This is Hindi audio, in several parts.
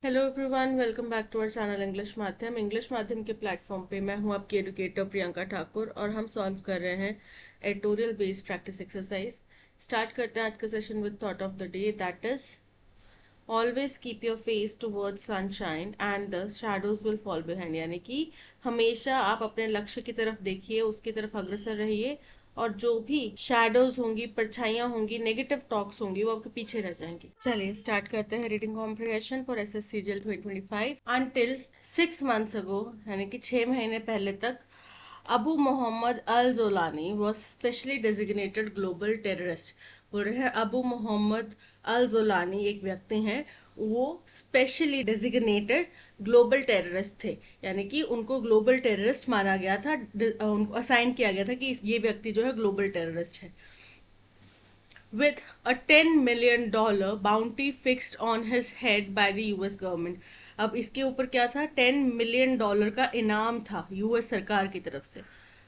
Hello everyone, welcome back to our channel English माध्यम के प्लेटफॉर्म पे मैं हूं आपकी एडुकेटर प्रियंका ठाकुर और हम सॉल्व कर रहे हैं editorial based practice exercise. Start करते हैं आज का session with thought of the day, that is always keep your face towards sunshine and the shadows will fall behind. यानी कि हमेशा आप अपने लक्ष्य की तरफ देखिए, उसकी तरफ अग्रसर रहिए और जो भी शैडोज होंगी, परछाइयां होंगी, नेगेटिव टॉक्स होंगी, वो आपके पीछे रह जाएंगी। चलिए स्टार्ट करते हैं रीडिंग कॉम्प्रिहेंशन फॉर एसएससी जेल 2025। अनटिल 6 months अगो, यानी कि 6 महीने पहले तक, Abu Mohammad al Jolani was specially designated global terrorist. बोल रहे हैं अबू मोहम्मद अल जोलानी एक व्यक्ति हैं, वो स्पेशली डेजिग्नेटेड ग्लोबल टेररिस्ट थे, यानी कि उनको ग्लोबल टेररिस्ट माना गया था, उनको असाइन किया गया था कि ये व्यक्ति जो है ग्लोबल टेररिस्ट है। with a $10 million bounty fixed on his head by the US government. अब इसके ऊपर क्या था? $10 million का इनाम था यूएस सरकार की तरफ से।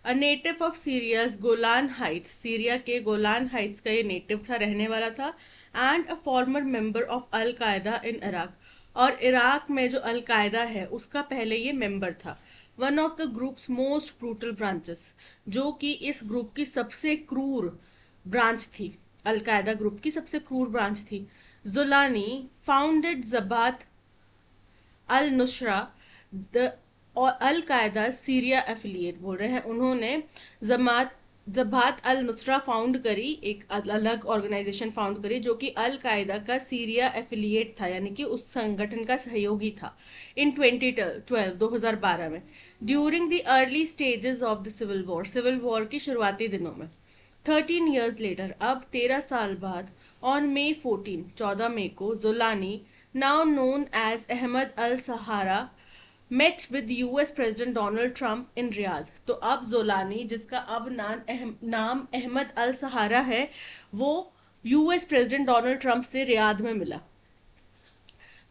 A native of Syria's Golan Heights, Syria के गोलान हाइट्स का ये नेटिव था, रहने वाला था। And a former member of al Qaeda in Iraq, और इराक में जो अल कायदा है उसका पहले ये मेंबर था। One of the groups most brutal branches, जो कि इस ग्रुप की सबसे क्रूर ब्रांच थी, अलकायदा ग्रुप की सबसे क्रूर ब्रांच थी। Julani founded Jabhat al Nusra, the al Qaeda Syria affiliate. बोल रहे हैं उन्होंने जमात जबात अल नुसरा फाउंड करी, एक अलग ऑर्गेनाइजेशन फाउंड करी जो कि अल कायदा का सीरिया एफिलिएट था, यानी कि उस संगठन का सहयोगी था। इन 2012 में, during the early stages of the civil war की शुरुआती दिनों में। 13 years later, अब 13 साल बाद, ऑन मे 14 को, Jolani, now known as Ahmed al Sharaa, met with US president Donald Trump in Riyadh. तो अब जोलानी, जिसका अब नाम अहमद अल सहारा है, वो यूएस प्रेसिडेंट डोनाल्ड ट्रंप से रियाद में मिला।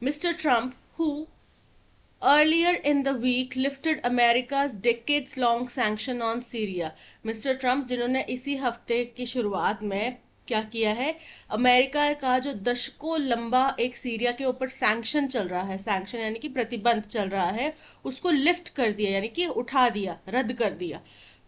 Mister Trump, who earlier in the week lifted America's decades-long sanction on Syria। Mister Trump, जिन्होंने इसी हफ्ते की शुरुआत में क्या किया है? अमेरिका का जो दशकों लंबा एक सीरिया के ऊपर सैंक्शन चल रहा है, सैंक्शन यानी कि प्रतिबंध चल रहा है, उसको लिफ्ट कर दिया, यानी कि उठा दिया, रद्द कर दिया।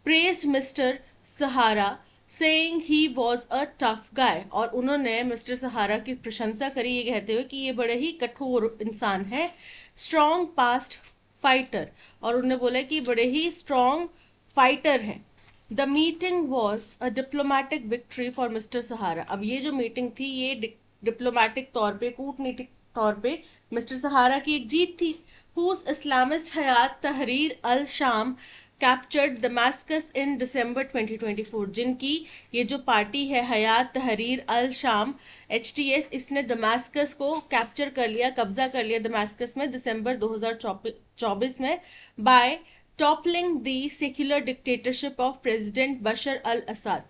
Praised mister Sahara saying he was a tough guy, और उन्होंने मिस्टर सहारा की प्रशंसा करी, ये कहते हुए कि ये बड़े ही कठोर इंसान है। स्ट्रॉन्ग पास्ट फाइटर, और उन्होंने बोला कि बड़े ही स्ट्रॉन्ग फाइटर हैं। The meeting was a diplomatic victory for mister Sharaa. अब ये जो मीटिंग थी, ये डिप्लोमेटिक तौर पे, कूटनीतिक तौर पे मिस्टर सहारा की एक जीत थी। हुज इस्लामिस्ट हयात तहरीर अल शाम कैप्चर्ड दमास्कस इन दिसंबर 2024, जिनकी ये जो पार्टी है हयात तहरीर अल शाम, HTS, इसने दमास्कस को कैप्चर कर लिया, कब्जा कर लिया दमास्कस में दिसंबर 2024 में, by toppling the secular dictatorship of president Bashar al Assad.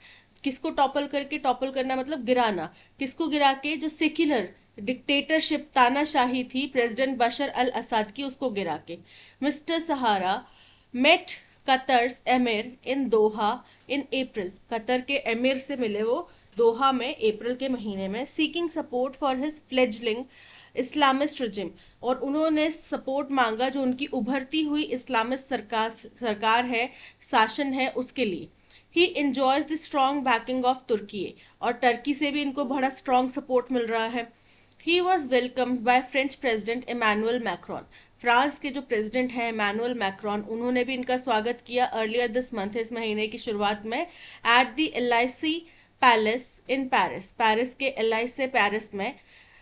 किसको टॉपल करके? टॉपल करना मतलब गिराना। किसको गिरा के? जो सेक्युलर डिक्टेटरशिप, तानाशाही थी प्रेसिडेंट बशर अल असद की, उसको गिरा के। Mister Sharaa met Qatar's emir in Doha in April, Qatar के एमिर से मिले वो दोहा में अप्रैल के महीने में, seeking support for his fledgling Islamist regime, और उन्होंने सपोर्ट मांगा जो उनकी उभरती हुई इस्लामिस्ट सरकार है, शासन है, उसके लिए। He enjoys the strong backing of Turkey, और टर्की से भी इनको बड़ा स्ट्रॉन्ग सपोर्ट मिल रहा है। He was welcomed by French president Emmanuel Macron, France के जो प्रेसिडेंट हैं इमानुअल मैक्रोन, उन्होंने भी इनका स्वागत किया अर्लियर दिस मंथ, इस महीने की शुरुआत में, at the LIC palace in Paris, Paris के एलआईसी पेरिस में।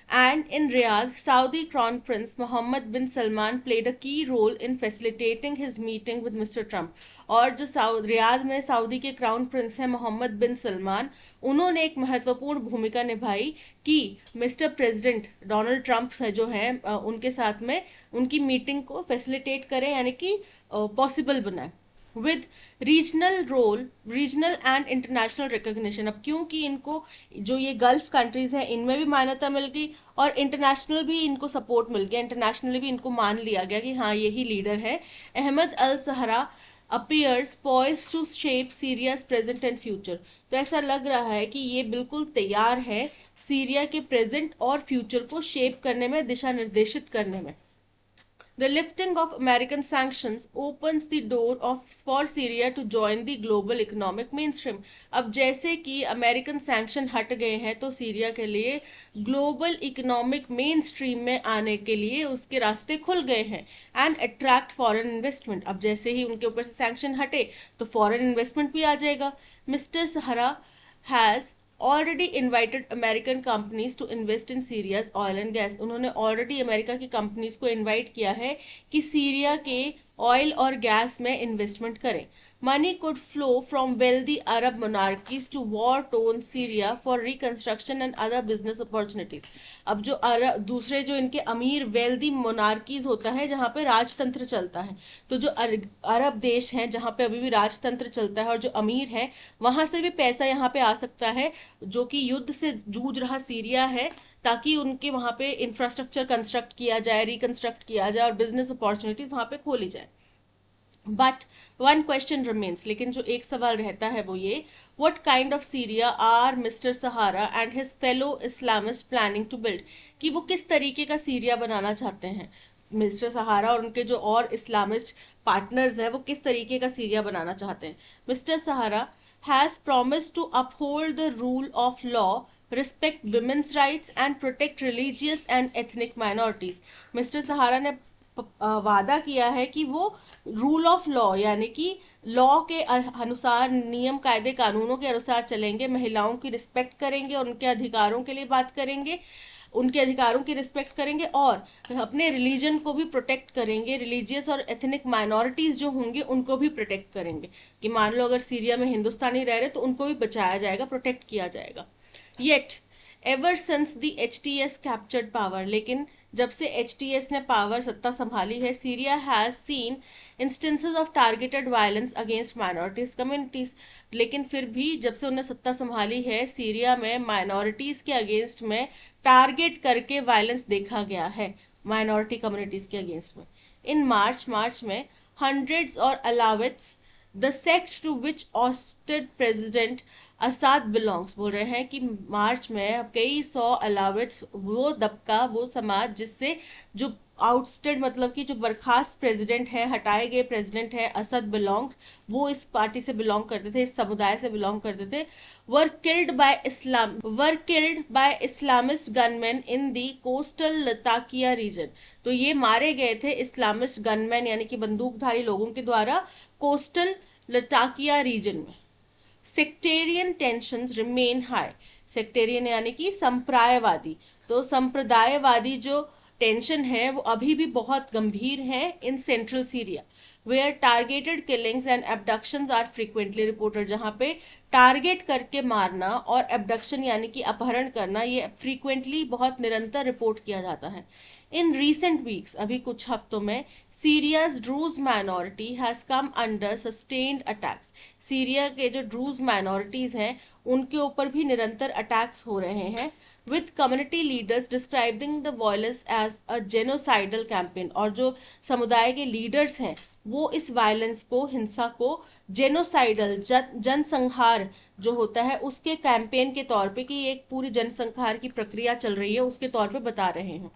And in Riyadh, Saudi Crown Prince Mohammed bin Salman played a key role in facilitating his meeting with Mr. Trump। और जो रियाद में सऊदी के क्राउन प्रिंस हैं मोहम्मद बिन सलमान, उन्होंने एक महत्वपूर्ण भूमिका निभाई कि मिस्टर प्रेसिडेंट डोनाल्ड ट्रंप जो हैं उनके साथ में उनकी मीटिंग को फैसिलिटेट करें, यानी कि पॉसिबल बनाए। With regional and international recognition, अब क्योंकि इनको जो ये गल्फ कंट्रीज हैं इनमें भी मान्यता मिल गई और इंटरनेशनल भी इनको सपोर्ट मिल गया, इंटरनेशनली भी इनको मान लिया गया कि हाँ यही लीडर है। अहमद अल सहरा appears poised to shape Syria's present and future। तो ऐसा लग रहा है कि ये बिल्कुल तैयार है सीरिया के प्रेजेंट और फ्यूचर को शेप करने में, दिशा निर्देशित करने में। The lifting of American sanctions opens the door for Syria to join the global economic mainstream। अब जैसे कि अमेरिकन सैंक्शन हट गए हैं तो सीरिया के लिए ग्लोबल इकोनॉमिक मेन स्ट्रीम में आने के लिए उसके रास्ते खुल गए हैं। एंड अट्रैक्ट फॉरेन इन्वेस्टमेंट, अब जैसे ही उनके ऊपर से सैंक्शन हटे तो फॉरेन इन्वेस्टमेंट भी आ जाएगा। Mister Sharaa has already invited American companies to invest in Syria's oil and gas. उन्होंने ऑलरेडी अमेरिका की कंपनीज को इन्वाइट किया है कि सीरिया के ऑयल और गैस में इन्वेस्टमेंट करें। Money could flow from wealthy Arab monarchies to war torn Syria for reconstruction and other business opportunities. अब जो दूसरे जो इनके अमीर वेल्दी मोनार्कीज होता है जहाँ पे राजतंत्र चलता है, तो जो अरब देश हैं जहाँ पे अभी भी राजतंत्र चलता है और जो अमीर है वहां से भी पैसा यहाँ पे आ सकता है, जो कि युद्ध से जूझ रहा सीरिया है, ताकि उनके वहां पे इंफ्रास्ट्रक्चर कंस्ट्रक्ट किया जाए, रिकंस्ट्रक्ट किया जाए और बिजनेस अपॉर्चुनिटीज वहां पे खोली जाए। बट वन क्वेश्चन रिमेन्स, लेकिन जो एक सवाल रहता है वो ये, what kind of Syria are mister Sharaa and his fellow Islamist planning to build, कि वो किस तरीके का सीरिया बनाना चाहते हैं। मिस्टर सहारा और उनके जो और इस्लामिस्ट पार्टनर्स हैं वो किस तरीके का सीरिया बनाना चाहते हैं। Mister Sharaa has promised to uphold the rule of law, respect women's rights and protect religious and ethnic minorities. Mister Sharaa ने वादा किया है कि वो रूल ऑफ लॉ यानी कि लॉ के अनुसार, नियम कायदे कानूनों के अनुसार चलेंगे, महिलाओं की रिस्पेक्ट करेंगे, उनके अधिकारों के लिए बात करेंगे, उनके अधिकारों की रिस्पेक्ट करेंगे और अपने रिलीजन को भी प्रोटेक्ट करेंगे। रिलीजियस और एथनिक माइनॉरिटीज जो होंगे उनको भी प्रोटेक्ट करेंगे, कि मान लो अगर सीरिया में हिंदुस्तानी रह रहे तो उनको भी बचाया जाएगा, प्रोटेक्ट किया जाएगा। Yet ever since the HTS captured power, लेकिन जब से HTS ने पावर सत्ता संभाली है, Syria has seen instances of targeted violence against minorities communities. लेकिन फिर भी जब से उन्हें सत्ता संभाली है, सीरिया में माइनॉरिटीज के अगेंस्ट में टारगेट करके वायलेंस देखा गया है, माइनॉरिटी कम्युनिटीज के अगेंस्ट में। इन मार्च में हंड्रेड्स और Alawites, the sect to which ousted president Assad belongs, बोल रहे हैं कि मार्च में कई 100 अलाविट्स, वो दबका, वो समाज जिससे जो आउटस्टेड मतलब कि जो बर्खास्त प्रेसिडेंट है, हटाए गए प्रेसिडेंट है असद बिलोंग्स, वो इस पार्टी से बिलोंग करते थे, इस समुदाय से बिलोंग करते थे। Were killed by Islamist gunman in the coastal Latakia region. तो ये मारे गए थे इस्लामिस्ट गनमैन यानी कि बंदूकधारी लोगों के द्वारा कोस्टल लताकिया रीजन में। Sectarian tensions remain high, sectarian यानी कि संप्रदायवादी, तो संप्रदायवादी जो टेंशन है वो अभी भी बहुत गंभीर है in central Syria, where targeted killings and abductions are frequently reported, जहाँ पे टारगेट करके मारना और एब्डक्शन यानी कि अपहरण करना ये फ्रीक्वेंटली बहुत निरंतर रिपोर्ट किया जाता है। इन रिसेंट वीक्स, अभी कुछ हफ्तों में, Syria's Druze minority has come under sustained attacks, Syria के जो ड्रूज माइनॉरिटीज हैं उनके ऊपर भी निरंतर अटैक्स हो रहे हैं, with community leaders describing the violence as a genocidal campaign, और जो समुदाय के लीडर्स हैं वो इस वायलेंस को, हिंसा को जेनोसाइडल, जनसंहार जो होता है उसके कैंपेन के तौर पे, कि एक पूरी जनसंहार की प्रक्रिया चल रही है उसके तौर पे बता रहे हैं।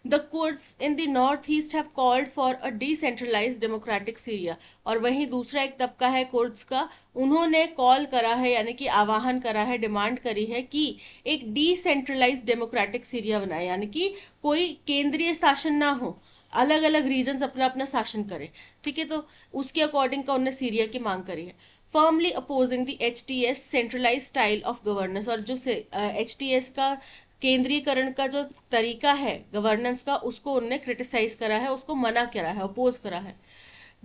The Kurds in the northeast have called for a decentralized democratic Syria, और वहीं दूसरा एक तबका है कुर्द्स का, उन्होंने कॉल करा है यानी कि आह्वान करा है, डिमांड करी है कि एक डिसेंट्रलाइज्ड डेमोक्रेटिक सीरिया बनाए, यानी कि कोई केंद्रीय शासन ना हो, अलग अलग रीजन्स अपना अपना शासन करे। ठीक है, तो उसके अकॉर्डिंग का उन्होंने सीरिया की मांग करी है। Firmly opposing the HTS centralise style of governance, और जो HTS का केंद्रीकरण का जो तरीका है गवर्नेंस का, उसको उन्होंने क्रिटिसाइज करा है, उसको मना करा है, अपोज करा है।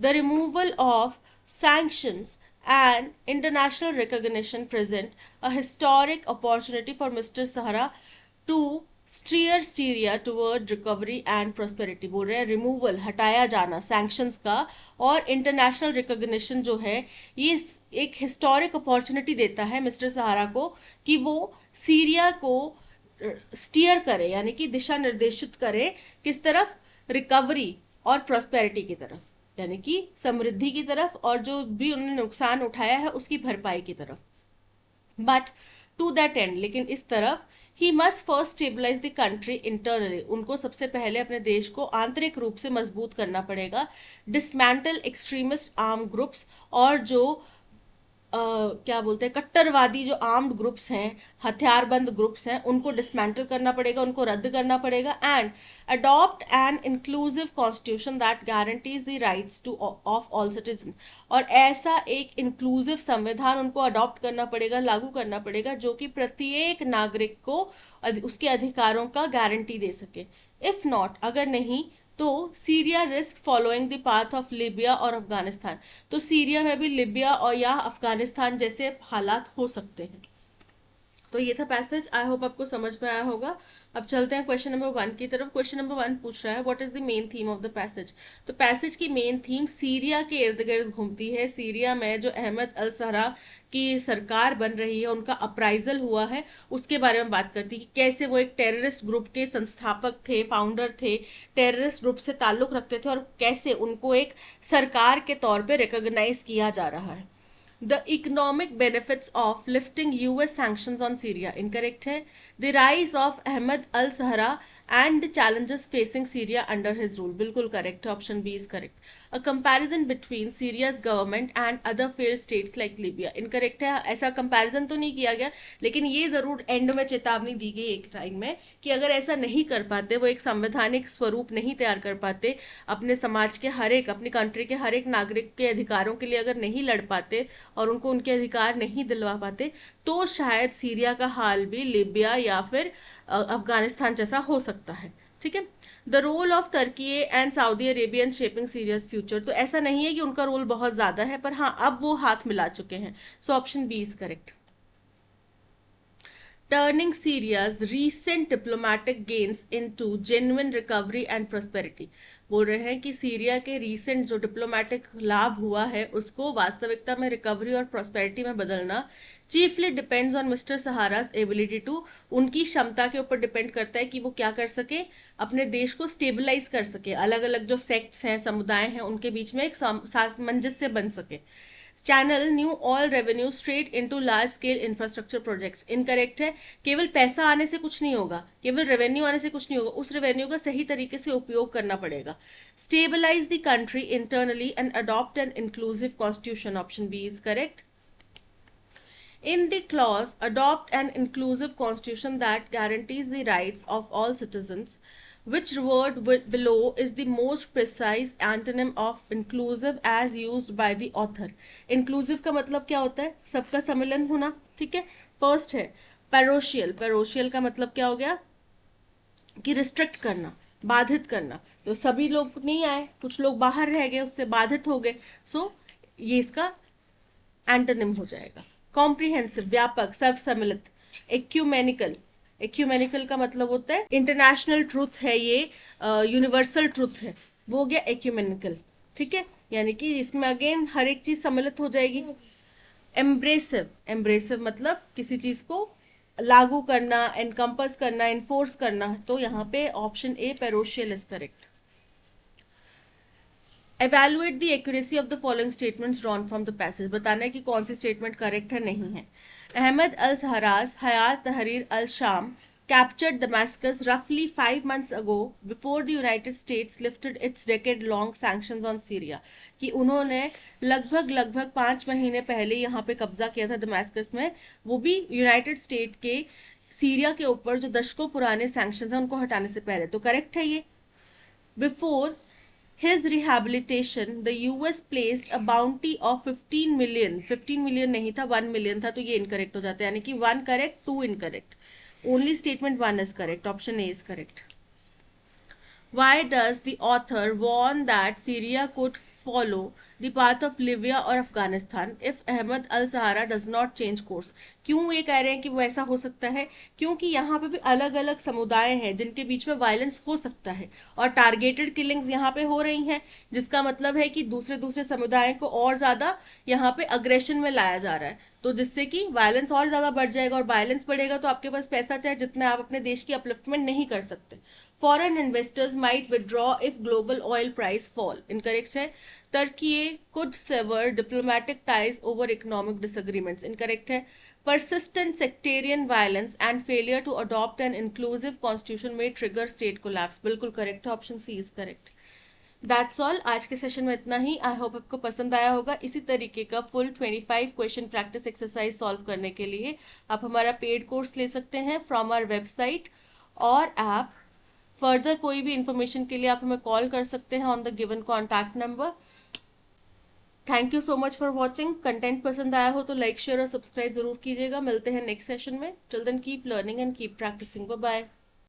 The removal of sanctions and international recognition present a historic opportunity for mister Sharaa to steer Syria toward recovery and prosperity. बोल रहे हैं रिमूवल, हटाया जाना सैंक्शंस का, और इंटरनेशनल रिकॉग्निशन जो है ये एक हिस्टोरिक अपॉर्चुनिटी देता है मिस्टर सहारा को कि वो सीरिया को स्टीयर करे यानी कि दिशा निर्देशित करे, किस तरफ, रिकवरी और प्रॉस्पेरिटी की तरफ। यानी कि समृद्धि की तरफ, और जो भी उन्होंने नुकसान उठाया है उसकी भरपाई की तरफ। बट टू दैट एंड, लेकिन इस तरफ he must first stabilise the country internally, उनको सबसे पहले अपने देश को आंतरिक रूप से मजबूत करना पड़ेगा। डिसमेंटल एक्सट्रीमिस्ट आर्म ग्रुप्स, और जो क्या बोलते हैं, कट्टरवादी जो आर्म्ड ग्रुप्स हैं, हथियारबंद ग्रुप्स हैं, उनको डिसमेंटल करना पड़ेगा, उनको रद्द करना पड़ेगा। And adopt an inclusive constitution that guarantees the rights two of all citizen, और ऐसा एक इंक्लूसिव संविधान उनको अडॉप्ट करना पड़ेगा, लागू करना पड़ेगा, जो कि प्रत्येक नागरिक को उसके अधिकारों का गारंटी दे सके। इफ नॉट, अगर नहीं तो Syria risk following the path of Libya और अफगानिस्तान, तो सीरिया में भी लीबिया और या अफगानिस्तान जैसे हालात हो सकते हैं। तो ये था पैसेज, आई होप आपको समझ में आया होगा। अब चलते हैं क्वेश्चन नंबर 1 की तरफ। क्वेश्चन नंबर 1 पूछ रहा है what is the main theme of the passage. तो पैसेज की मेन थीम सीरिया के इर्द गिर्द घूमती है। सीरिया में जो अहमद अल सहरा की सरकार बन रही है, उनका अप्राइजल हुआ है, उसके बारे में बात करती है कि कैसे वो एक टेररिस्ट ग्रुप के संस्थापक थे, फाउंडर थे, टेररिस्ट ग्रुप से ताल्लुक रखते थे, और कैसे उनको एक सरकार के तौर पे रिकॉग्नाइज किया जा रहा है। The economic benefits of lifting US sanctions on Syria, incorrect है। The rise of Ahmad al-Sahra and the challenges facing Syria under his rule, बिल्कुल correct है, option B is correct। A comparison between Syria's government and other failed states like Libya, incorrect है। ऐसा comparison तो नहीं किया गया, लेकिन ये जरूर एंड में चेतावनी दी गई एक टाइम में कि अगर ऐसा नहीं कर पाते, वो एक संवैधानिक स्वरूप नहीं तैयार कर पाते, अपने समाज के हर एक, अपनी कंट्री के हर एक नागरिक के अधिकारों के लिए अगर नहीं लड़ पाते और उनको उनके अधिकार नहीं दिलवा पाते, तो शायद सीरिया का हाल भी लीबिया या फिर अफगानिस्तान जैसा हो सकता है। ठीक है। The role of Turkey and Saudi Arabia in shaping Syria's future, तो ऐसा नहीं है कि उनका रोल बहुत ज्यादा है, पर हाँ अब वो हाथ मिला चुके हैं। So option B is correct. Turning Syria's recent diplomatic gains into genuine recovery and prosperity, बोल रहे हैं कि सीरिया के रीसेंट जो डिप्लोमेटिक लाभ हुआ है उसको वास्तविकता में रिकवरी और प्रोस्पेरिटी में बदलना chiefly depends on mister Sharaa's ability to, उनकी क्षमता के ऊपर डिपेंड करता है कि वो क्या कर सके, अपने देश को स्टेबलाइज कर सके, अलग अलग जो सेक्ट्स हैं, समुदाय हैं, उनके बीच में एक सामंजस्य बन सके। Channel new oil revenue straight into large scale infrastructure projects, incorrect है। केवल पैसा आने से कुछ नहीं होगा, केवल रेवेन्यू आने से कुछ नहीं होगा, उस रेवेन्यू का सही तरीके से उपयोग करना पड़ेगा। Stabilise the country internally and adopt an inclusive constitution, option B is correct. In the clause, adopt an inclusive constitution that guarantees the rights of all citizens, which word below is the most precise antonym of inclusive as used by the author? Inclusive का मतलब क्या होता है? सबका सम्मिलन होना, ठीक है। फर्स्ट है पैरोशियल, पैरोशियल का मतलब क्या हो गया कि रिस्ट्रिक्ट करना, बाधित करना, तो सभी लोग नहीं आए, कुछ लोग बाहर रह गए, उससे बाधित हो गए, सो ये इसका एंटोनिम हो जाएगा। कॉम्प्रिहेंसिव, व्यापक, सर्व सम्मिलित। एक्यूमेनिकल, एक्यूमेनिकल का मतलब होता है इंटरनेशनल ट्रुथ है, ये यूनिवर्सल ट्रुथ है, वो हो गया एक्यूमेनिकल, ठीक है, यानी कि इसमें अगेन हर एक चीज सम्मिलित हो जाएगी। एम्ब्रेसिव, एम्ब्रेसिव मतलब किसी चीज को लागू करना, एनकम्पस करना, इन्फोर्स करना, तो यहाँ पे option A parochial is correct. Evaluate the accuracy of the following statements drawn from the passage, बताना है कि कौन सी स्टेटमेंट करेक्ट है, नहीं है। अहमद अल सहराज हयात तहरीर अल शाम captured Damascus roughly 5 months ago before the United States lifted its decade-long sanctions on Syria, कि उन्होंने लगभग 5 महीने पहले यहाँ पे कब्जा किया था दमास्कस में, वो भी यूनाइटेड स्टेट के सीरिया के ऊपर जो दशकों पुराने सैंक्शंस हैं उनको हटाने से पहले, तो करेक्ट है ये। Before his rehabilitation the US placed a bounty of 15 million, 15 million नहीं था 1 million था, तो ये इनकरेक्ट हो जाता है, यानी कि 1 correct 2 incorrect, only statement 1 is correct, option A is correct. Why does the author warn that Syria could follow the path of Libya or Afghanistan if Ahmad al-Sahara does not change course? क्यों ये कह रहे हैं कि वो ऐसा हो सकता है? क्योंकि यहाँ पे भी अलग अलग समुदाय हैं जिनके बीच में वायलेंस हो सकता है, और टारगेटेड किलिंग्स यहाँ पे हो रही हैं, जिसका मतलब है कि दूसरे समुदाय को और ज्यादा यहाँ पे अग्रेशन में लाया जा रहा है, तो जिससे कि वायलेंस और ज्यादा बढ़ जाएगा, और वायलेंस बढ़ेगा तो आपके पास पैसा चाहे जितना आप अपने देश की अपलिफ्टमेंट नहीं कर सकते, Foreign investors might withdraw if global oil price fall. Incorrect है. Turkey could sever diplomatic ties over economic disagreements. Incorrect है. Persistent sectarian violence and failure to adopt an inclusive constitution may trigger state collapse. बिल्कुल correct है. Option C is correct. That's all. आज के सेशन में इतना ही. आई होप आपको पसंद आया होगा. इसी तरीके का full 25 question practice exercise solve करने के लिए आप हमारा पेड कोर्स ले सकते हैं फ्रॉम आवर वेबसाइट और ऐप. फर्दर कोई भी इंफॉर्मेशन के लिए आप हमें कॉल कर सकते हैं on the given contact number. Thank you so much for watching. Content पसंद आया हो तो लाइक शेयर और सब्सक्राइब जरूर कीजिएगा. मिलते हैं नेक्स्ट सेशन में. Till then keep learning and keep practising. Bye bye.